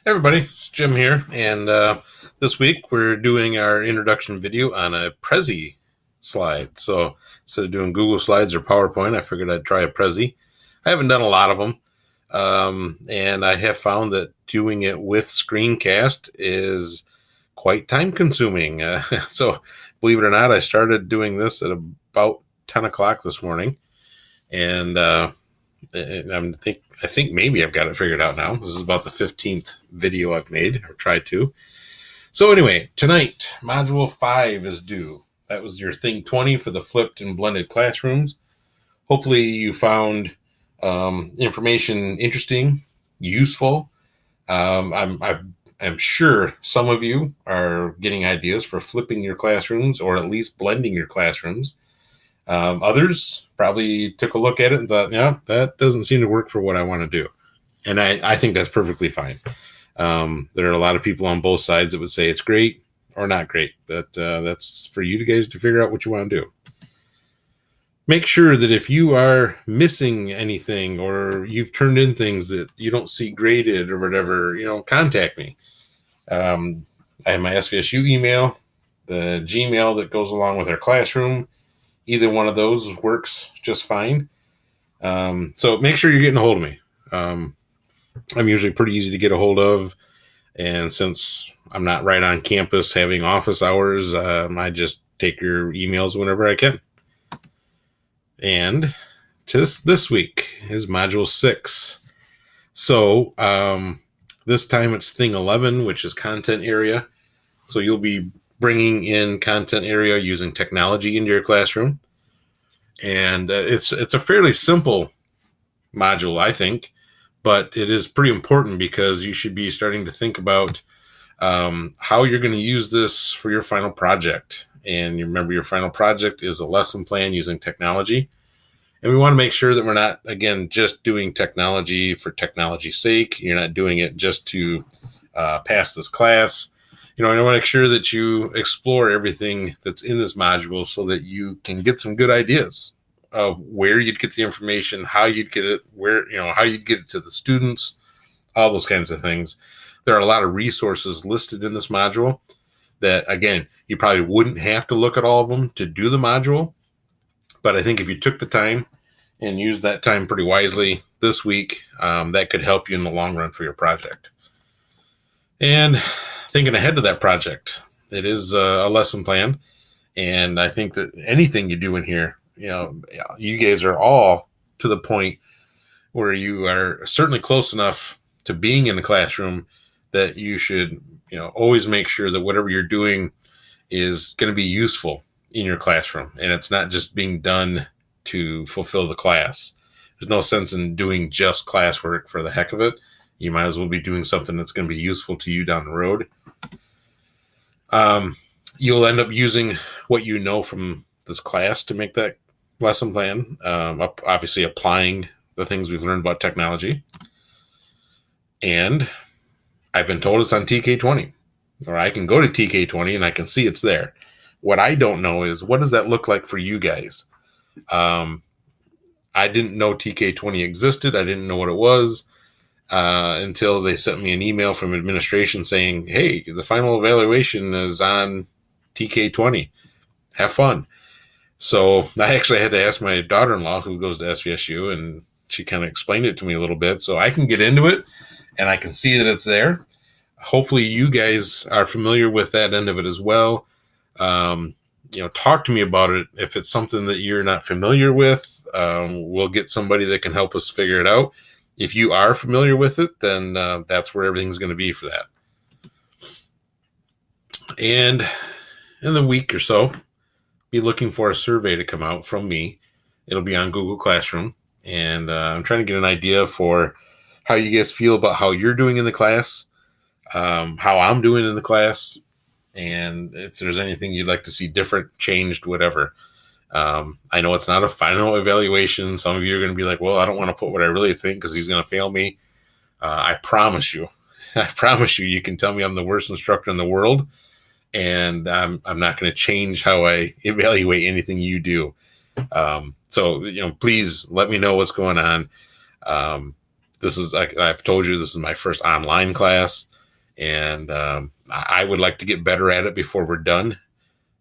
Everybody, it's Jim here, and this week we're doing our introduction video on a Prezi slide. So instead of doing Google Slides or PowerPoint, I figured I'd try a Prezi. I haven't done a lot of them, and I have found that doing it with Screencast is quite time-consuming. So believe it or not, I started doing this at about 10 o'clock this morning, and I think maybe I've got it figured out now. This is about the 15th video I've made or tried to. So anyway, tonight, Module 5 is due. That was your Thing 20 for the flipped and blended classrooms. Hopefully you found information interesting, useful. I'm sure some of you are getting ideas for flipping your classrooms or at least blending your classrooms. Others probably took a look at it and thought, yeah, that doesn't seem to work for what I want to do. And I think that's perfectly fine. There are a lot of people on both sides that would say it's great or not great, but that's for you guys to figure out what you want to do. Make sure that if you are missing anything or you've turned in things that you don't see graded or whatever, contact me. I have my SVSU email, the Gmail that goes along with our classroom. Either one of those works just fine. So make sure you're getting a hold of me. I'm usually pretty easy to get a hold of. And since I'm not right on campus having office hours, I just take your emails whenever I can. And this week is Module 6. So this time it's Thing 11, which is Content Area. So you'll be bringing in content area using technology into your classroom. And it's a fairly simple module, I think, but it is pretty important because you should be starting to think about how you're going to use this for your final project. And you remember your final project is a lesson plan using technology. And we want to make sure that we're not, again, just doing technology for technology's sake. You're not doing it just to pass this class. I want to make sure that you explore everything that's in this module so that you can get some good ideas of where you'd get the information, how you'd get it, how you'd get it to the students, all those kinds of things. There are a lot of resources listed in this module that, again, you probably wouldn't have to look at all of them to do the module. But I think if you took the time and used that time pretty wisely this week, that could help you in the long run for your project. And thinking ahead to that project, it is a lesson plan. And I think that anything you do in here, you guys are all to the point where you are certainly close enough to being in the classroom that you should, always make sure that whatever you're doing is going to be useful in your classroom. And it's not just being done to fulfill the class. There's no sense in doing just classwork for the heck of it. You might as well be doing something that's going to be useful to you down the road. You'll end up using what you know from this class to make that lesson plan, obviously applying the things we've learned about technology. And I've been told it's on TK20, or I can go to TK20 and I can see it's there. What I don't know is, what does that look like for you guys? I didn't know TK20 existed. I didn't know what it was. Until they sent me an email from administration saying, hey, the final evaluation is on TK20. Have fun. So I actually had to ask my daughter-in-law who goes to SVSU, and she kind of explained it to me a little bit. So I can get into it and I can see that it's there. Hopefully you guys are familiar with that end of it as well. Talk to me about it. If it's something that you're not familiar with, we'll get somebody that can help us figure it out. If you are familiar with it, then that's where everything's going to be for that. And in the week or so, be looking for a survey to come out from me. It'll be on Google Classroom. And I'm trying to get an idea for how you guys feel about how you're doing in the class, how I'm doing in the class, and if there's anything you'd like to see different, changed, whatever. I know it's not a final evaluation. Some of you are going to be like, well, I don't want to put what I really think because he's going to fail me. I promise you, you can tell me I'm the worst instructor in the world, and I'm not going to change how I evaluate anything you do. So, please let me know what's going on. This is, like I've told you, this is my first online class. And I would like to get better at it before we're done.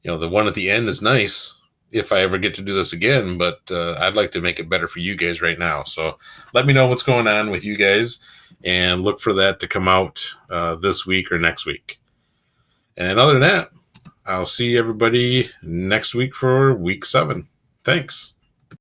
The one at the end is nice if I ever get to do this again, but I'd like to make it better for you guys right now. So let me know what's going on with you guys, and look for that to come out this week or next week. And other than that, I'll see everybody next week for week 7. Thanks.